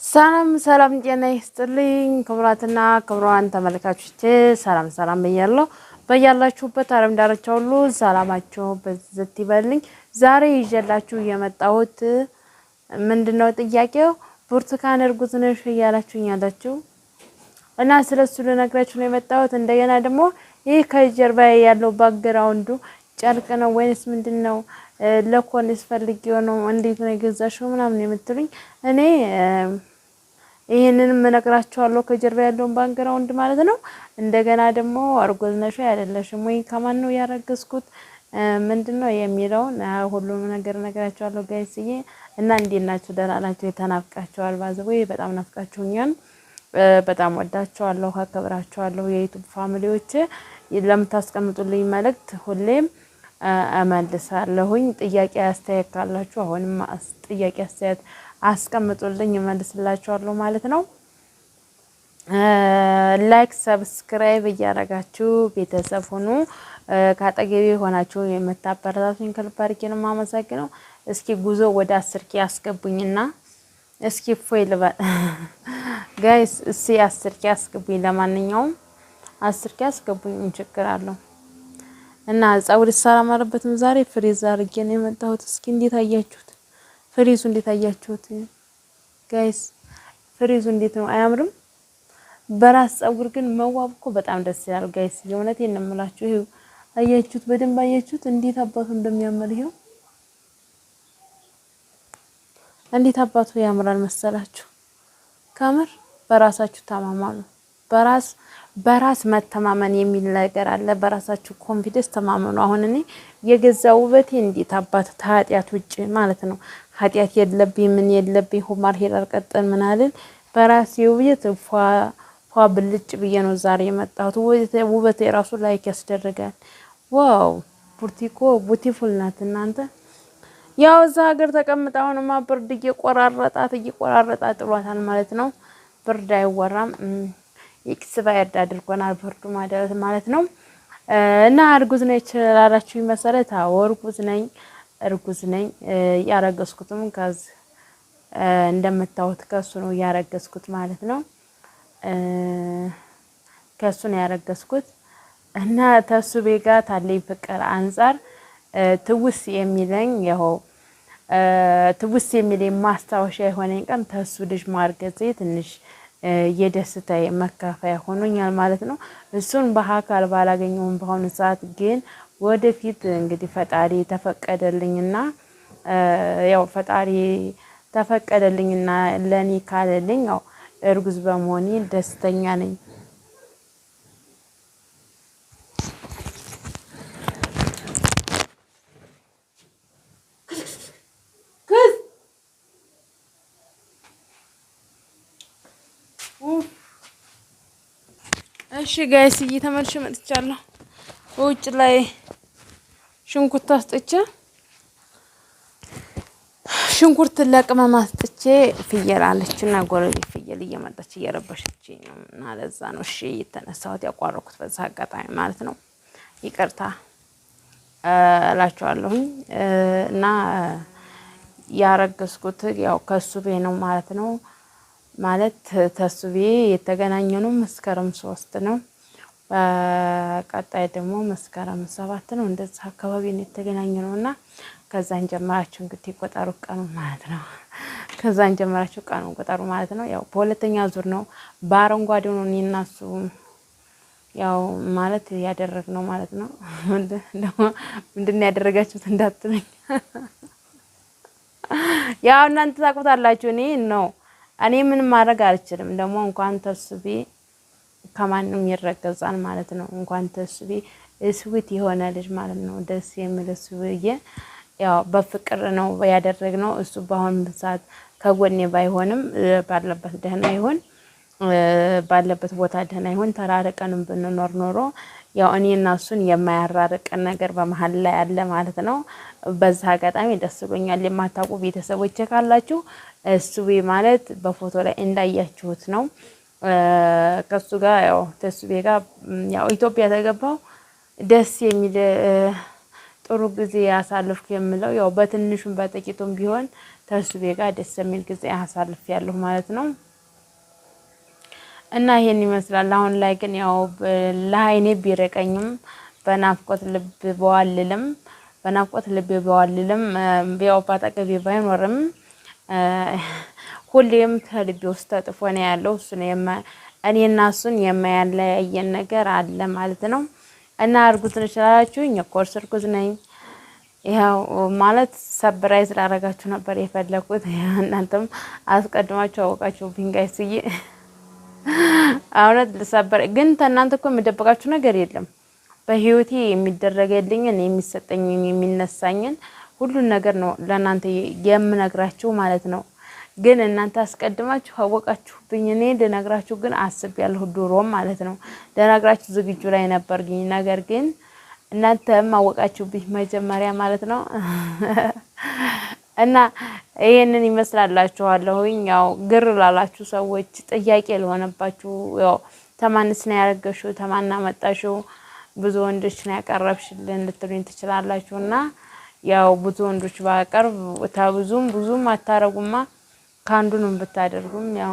ሰላም ሰላም ጤና ይስጥልኝ ክቡራትና ክቡራን ተመልካቾች ሰላም ብያለሁ። በያላችሁበት ዓለም ዳርቻ ሁሉ ሰላማችሁ በዝት ይበልኝ። ዛሬ ይዤላችሁ የመጣሁት ምንድነው ጥያቄው ብርቱካን እርጉዝ ነሽ እያላችሁኝ ያላችሁ እና ስለሱ ልነግራችሁ ነው የመጣሁት። እንደገና ደግሞ ይህ ከጀርባ ያለው ባክግራውንዱ ጨርቅ ነው ወይስ ምንድነው? ለኮንስ ፈልጊው ነው እንዴት ነው የገዛሽው ምናምን የምትሉኝ እኔ ይሄንንም እነግራችኋለሁ ከጀርባ ያለውን ባክግራውንድ ማለት ነው። እንደገና ደግሞ እርጉዝ ነሽ አይደለሽም ወይ ከማን ነው ያረገዝኩት ምንድነው የሚለውን ሁሉም ነገር እነግራችኋለሁ ጋይስዬ። እና እንዴት ናችሁ? ደህና ናችሁ? ተናፍቃችኋል ባዘው በጣም ናፍቃችሁኛል። በጣም ወዳችኋለሁ አከብራችኋለሁ የዩቲዩብ ፋሚሊዎች። ለምታስቀምጡልኝ መልእክት ሁሌም እመልሳለሁኝ። ጥያቄ አስተያየት ካላችሁ አሁንም ጥያቄ አስተያየት አስቀምጡልኝ እመልስላችኋለሁ ማለት ነው። ላይክ ሰብስክራይብ እያደረጋችሁ ቤተሰብ ሁኑ። ካጠገቤ ሆናችሁ የምታበረታቱኝ ከልብ አድርጌ ነው የማመሰግነው። እስኪ ጉዞ ወደ 10K አስገቡኝና እስኪ ፎይል ጋይስ እስኪ 10K አስገቡኝ። ለማንኛውም 10K አስገቡኝ ችግር አለው። እና ፀጉር ሰላማረበትም ዛሬ ፍሪዝ አድርጌ ነው የመጣሁት። እስኪ እንዴት አያችሁት? ፍሪዙ እንዴት አያችሁት ጋይስ? ፍሪዙ እንዴት ነው? አያምርም? በራስ ፀጉር ግን መዋብ እኮ በጣም ደስ ይላል ጋይስ። የእውነቴን ነው የምላችሁ። ይሄው አያችሁት? በደንብ አያችሁት? እንዴት አባቱ እንደሚያምር ይሄው እንዴት አባቱ ያምራል መሰላችሁ? ከምር በራሳችሁ ተማመኑ። በራስ መተማመን የሚል ነገር አለ። በራሳችሁ ኮንፊደንስ ተማመኑ። አሁን እኔ የገዛው ውበቴ እንዴት አባት ታዲያት ውጪ ማለት ነው። ኃጢያት የለብኝ ምን የለብኝ ሁማር ሄዳር ቀጠን ምን አለን በራሴ ውበት ፏ ብልጭ ብዬ ነው ዛሬ የመጣሁት። ውበቴ ራሱ ላይክ ያስደርጋል። ዋው ቡቲኮ ቡቲፉል ናት እናንተ። ያው እዛ ሀገር ተቀምጣ አሁንማ ብርድ እየቆራረጣት ጥሏታል ማለት ነው። ብርድ አይወራም። ኤክስፓየርድ አድርጎናል ብርዱ ማለት ነው። እና እርጉዝ ነኝ ላላችሁ መሰረት አዎ እርጉዝ ነኝ። ያረገዝኩትም እንደምታዩት ከሱ ነው ያረገዝኩት ማለት ነው። ከሱ ነው ያረገዝኩት እና ተሱ ቤጋ ታለኝ ፍቅር አንፃር ትውስ የሚለኝ ማስታወሻ የሆነኝ ቀን ተሱ ልጅ ማርገዜ ትንሽ የደስታዬ መካፈያ ሆኖኛል ማለት ነው። እሱን በአካል ባላገኘውም በአሁኑ ሰዓት ግን ወደፊት እንግዲህ ፈጣሪ ተፈቀደልኝና ለኔ ካለልኝ ያው እርጉዝ በመሆኔ ደስተኛ ነኝ። እሺ ጋይስ እየተመልሼ መጥቻለሁ። ውጭ ላይ ሽንኩርት አስጥቼ ሽንኩርት ለቅመም አስጥቼ ፍየል አለችና ጎረቤት ፍየል እየመጣች እየረበሸችኝ ነው እና ለዛ ነው እሺ የተነሳሁት ያቋረኩት በዛ አጋጣሚ ማለት ነው። ይቅርታ እላችኋለሁኝ። እና ያረገዝኩት ያው ከሱቤ ነው ማለት ነው። ማለት ተሱቤ የተገናኘነው መስከረም 3 ነው። በቀጣይ ደግሞ መስከረም 7 ነው። እንደዛ አካባቢ ነው የተገናኘነውና ከዛን ጀምራችሁ እንግዲህ ቆጠሩ ቀኑ ማለት ነው። ከዛን ጀምራችሁ ቀኑ ቆጠሩ ማለት ነው። ያው በሁለተኛ ዙር ነው በአረንጓዴው ነው እኔና እሱ ያው ማለት ያደረግነው ማለት ነው። ምንድነው ያደረጋችሁት እንዳትሉኝ። ያው እናንተ ታውቁታላችሁ። እኔ ምንም ማድረግ አልችልም። ደግሞ እንኳን ተሱቤ ከማንም ይረገዛል ማለት ነው። እንኳን ተሱቤ ስዊት የሆነ ልጅ ማለት ነው። ደስ የሚል ሱቤ ያው በፍቅር ነው ያደረግነው። እሱ በአሁን ሰዓት ከጎኔ ባይሆንም ባለበት ደህና ይሁን ባለበት ቦታ ደህና ይሁን። ተራርቀንም ብንኖር ኖሮ ያው እኔና እሱን የማያራርቀን ነገር በመሃል ላይ አለ ማለት ነው። በዛ አጋጣሚ ደስ ብሎኛል። የማታውቁ ቤተሰቦች ካላችሁ ሱቤ ማለት በፎቶ ላይ እንዳያችሁት ነው። ከሱ ጋር ያው ተሱቤ ጋር ያው ኢትዮጵያ ተገባው ደስ የሚል ጥሩ ጊዜ ያሳልፍኩ የምለው ያው በትንሹም በጥቂቱም ቢሆን ተስቤ ጋር ደስ የሚል ጊዜ አሳልፌያለሁ ማለት ነው። እና ይሄን ይመስላል። አሁን ላይ ግን ያው ለአይኔ ቢረቀኝም በናፍቆት ልብ በዋልልም ያው ባጠገቤ ባይኖርም ሁሌም ከልቤ ውስጥ ተጥፎ ነው ያለው። እሱ ነው እኔና እሱን የማያለያየን ነገር አለ ማለት ነው። እና እርጉዝ ነሽ ስላላችሁኝ ኮርስ እርጉዝ ነኝ። ያው ማለት ሰብራይዝ ላደርጋችሁ ነበር የፈለኩት። እናንተም አስቀድማችሁ አወቃችሁብኝ ጋይስዬ። እውነት ልሰበር ግን እናንተ እኮ የምደብቃችሁ ነገር የለም። በህይወቴ የሚደረገልኝን የሚሰጠኝን የሚነሳኝን ሁሉን ነገር ነው ለእናንተ የምነግራችሁ ማለት ነው። ግን እናንተ አስቀድማችሁ አወቃችሁብኝ። እኔ ልነግራችሁ ግን አስቤያለሁ ድሮም ማለት ነው። ልነግራችሁ ዝግጁ ላይ ነበርኩኝ። ነገር ግን እናንተም አወቃችሁብኝ መጀመሪያ ማለት ነው። እና ይሄንን ይመስላላችኋለሁኝ። ያው ግር ላላችሁ ሰዎች ጥያቄ ለሆነባችሁ ያው ተማንስ ነው ያረገሽው ተማና መጣሽው ብዙ ወንዶች ነው ያቀረብሽልን ልትሉኝ ትችላላችሁ። እና ያው ብዙ ወንዶች ባቀርብ ብዙም አታረጉማ ካንዱንም ብታደርጉም ያው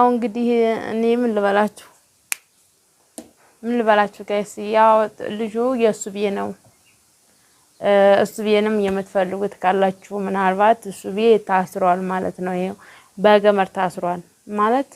እንግዲህ እኔ ምን ልበላችሁ ጋይስ ያው ልጁ የሱ ብዬ ነው። እሱ ብዬንም የምትፈልጉት ካላችሁ ምናልባት እሱ ብዬ ታስሯል ማለት ነው። ይሄው በገመድ ታስሯል ማለት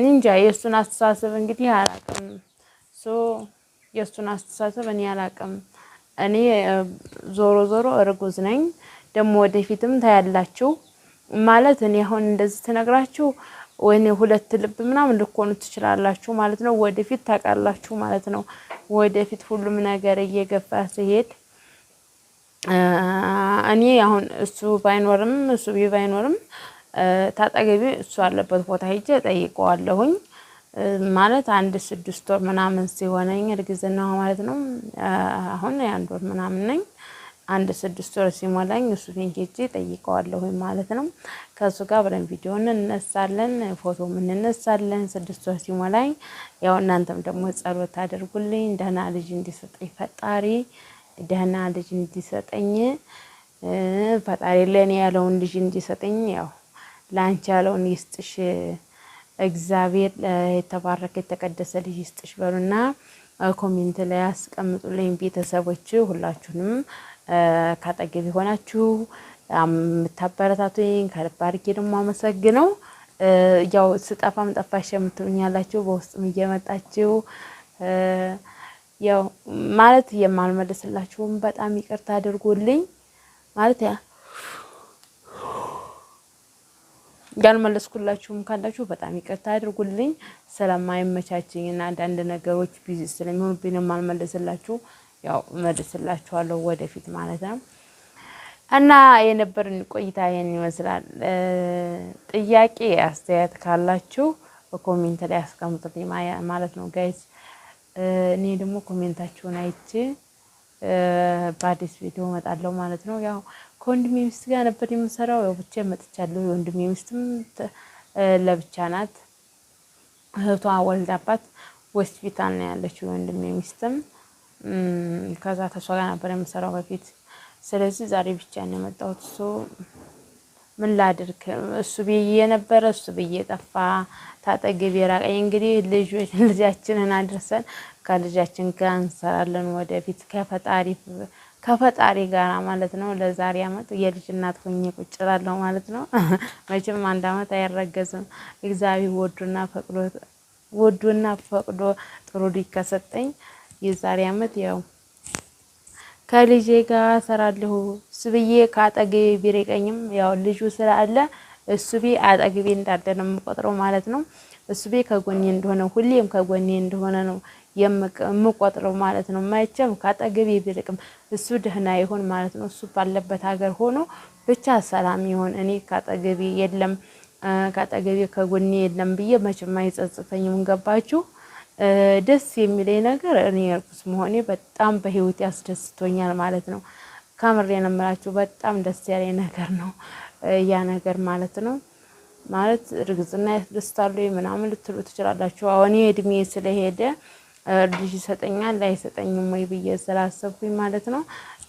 እንጃ። የሱን አስተሳሰብ እንግዲህ አላውቅም። የሱን አስተሳሰብ እኔ አላውቅም። እኔ ዞሮ እርጉዝ ነኝ። ደግሞ ወደፊትም ታያላችሁ ማለት እኔ አሁን እንደዚህ ተነግራችሁ ወይኔ ሁለት ልብ ምናምን ልኮኑ ትችላላችሁ ማለት ነው። ወደፊት ታውቃላችሁ ማለት ነው። ወደፊት ሁሉም ነገር እየገፋ ሲሄድ እኔ አሁን እሱ ባይኖርም ታጠገቢ እሱ አለበት ቦታ ሄጄ ጠይቀዋለሁኝ ማለት 1-6 ወር ምናምን ሲሆነኝ እርግዝናው ማለት ነው። አሁን 1 ወር ምናምን ነኝ። 1-6 ወር ሲሞላኝ እሱ ሄጄ ጠይቀዋለሁኝ ማለት ነው። ከሱ ጋር አብረን ቪዲዮ እንነሳለን፣ ፎቶም እንነሳለን። 6 ወር ሲሞላኝ ያው እናንተም ደግሞ ጸሎት አድርጉልኝ ደህና ልጅ እንዲሰጠኝ ፈጣሪ ደህና ልጅ እንዲሰጠኝ ፈጣሪ ለኔ ያለውን ልጅ እንዲሰጠኝ ያው ላንቺ ያለውን ይስጥሽ እግዚአብሔር የተባረከ የተቀደሰ ልጅ ይስጥሽ በሉና ኮሜንት ላይ አስቀምጡልኝ። ቤተሰቦች ሁላችሁንም ካጠገብ ሆናችሁ የምታበረታቱኝ ከልብ አድርጌ ደግሞ አመሰግነው። ያው ስጠፋም ጠፋሽ የምትሉኛላችሁ በውስጥም እየመጣችሁ ያው ማለት የማልመልስላችሁም በጣም ይቅርታ አድርጉልኝ። ማለት ያልመለስኩላችሁም ካላችሁ በጣም ይቅርታ አድርጉልኝ። ስለማይመቻችኝና አንዳንድ ነገሮች ቢዚ ስለሚሆንብኝ የማልመልስላችሁ ያው መልስላችኋለሁ ወደፊት ማለት ነው። እና የነበረን ቆይታ ይሄን ይመስላል። ጥያቄ አስተያየት ካላችሁ በኮሜንት ላይ አስቀምጡልኝ ማለት ነው ጋይስ። እኔ ደግሞ ኮሜንታችሁን አይቼ በአዲስ ቪዲዮ እመጣለሁ ማለት ነው። ያው ከወንድሜ ሚስት ጋር ነበር የምሰራው። ያው ብቻ መጥቻለሁ። የወንድሜ ሚስትም ለብቻ ናት። እህቷ ወልዳባት ሆስፒታል ነው ያለችው። የወንድሜ ሚስትም ከዛ ተሷ ጋር ነበር የምሰራው በፊት። ስለዚህ ዛሬ ብቻ ነው የመጣሁት። ምን ላድርግ? እሱ ብዬ ነበር እሱ ብዬ ጠፋ። ታጠገቤ ራቀኝ። እንግዲህ ልጃችንን አድርሰን ከልጃችን ጋር እንሰራለን ወደፊት ከፈጣሪ ጋር ማለት ነው። ለዛሬ አመት የልጅ እናት ሆኜ ቁጭ እላለሁ ማለት ነው። መቼም 1 አመት አይረገዝም። እግዚአብሔር ወዶና ፈቅዶ ጥሩ ልጅ ከሰጠኝ የዛሬ አመት ያው ከልጄ ጋር እሰራለሁ። እሱ ብዬ ካጠገቤ ቢርቀኝም ያው ልጁ ስላለ እሱ ቤ አጠገቤ እንዳለ ነው የምቆጥረው ማለት ነው። እሱ ቤ ከጎኔ እንደሆነ ሁሌም ከጎኔ እንደሆነ ነው የምቆጥረው ማለት ነው። መቼም ካጠገቤ ቢርቅም እሱ ደህና ይሆን ማለት ነው። እሱ ባለበት ሀገር ሆኖ ብቻ ሰላም ይሆን። እኔ ካጠገቤ የለም ካጠገቤ ከጎኔ የለም ብዬ መቼም አይጸጽተኝም። ገባችሁ? ደስ የሚለኝ ነገር እኔ እርጉዝ መሆኔ በጣም በህይወት ያስደስቶኛል ማለት ነው። ከምሬ ነው የምላችሁ። በጣም ደስ ያለኝ ነገር ነው ያ ነገር ማለት ነው። ማለት እርግዝና ያስደስታል ምናምን ልትሉ ትችላላችሁ። አሁን እድሜ ስለሄደ ልጅ ይሰጠኛል አይሰጠኝም ወይ ብዬ ስላሰብኩኝ ማለት ነው።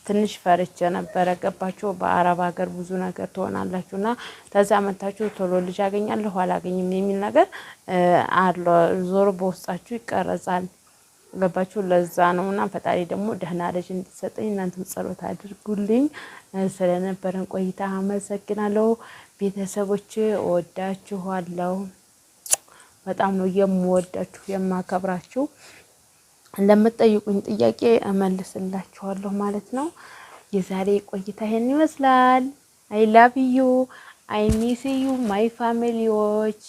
ትንሽ ፈርቼ ነበረ። ገባችሁ? በአረብ ሀገር ብዙ ነገር ትሆናላችሁና ተዛ መታችሁ ቶሎ ልጅ አገኛለሁ አላገኝም የሚል ነገር አለ። ዞሮ በውስጣችሁ ይቀረጻል። ገባችሁ? ለዛ ነውና ፈጣሪ ደግሞ ደህና ልጅ እንዲሰጠኝ እናንተም ጸሎት አድርጉልኝ። ስለነበረን ቆይታ አመሰግናለሁ። ቤተሰቦቼ እወዳችኋለሁ። በጣም ነው የምወዳችሁ የማከብራችሁ። ለምትጠይቁኝ ጥያቄ እመልስላችኋለሁ ማለት ነው። የዛሬ ቆይታ ይሄን ይመስላል። አይ ላቭ ዩ አይ ሚስ ዩ ማይ ፋሚሊዎች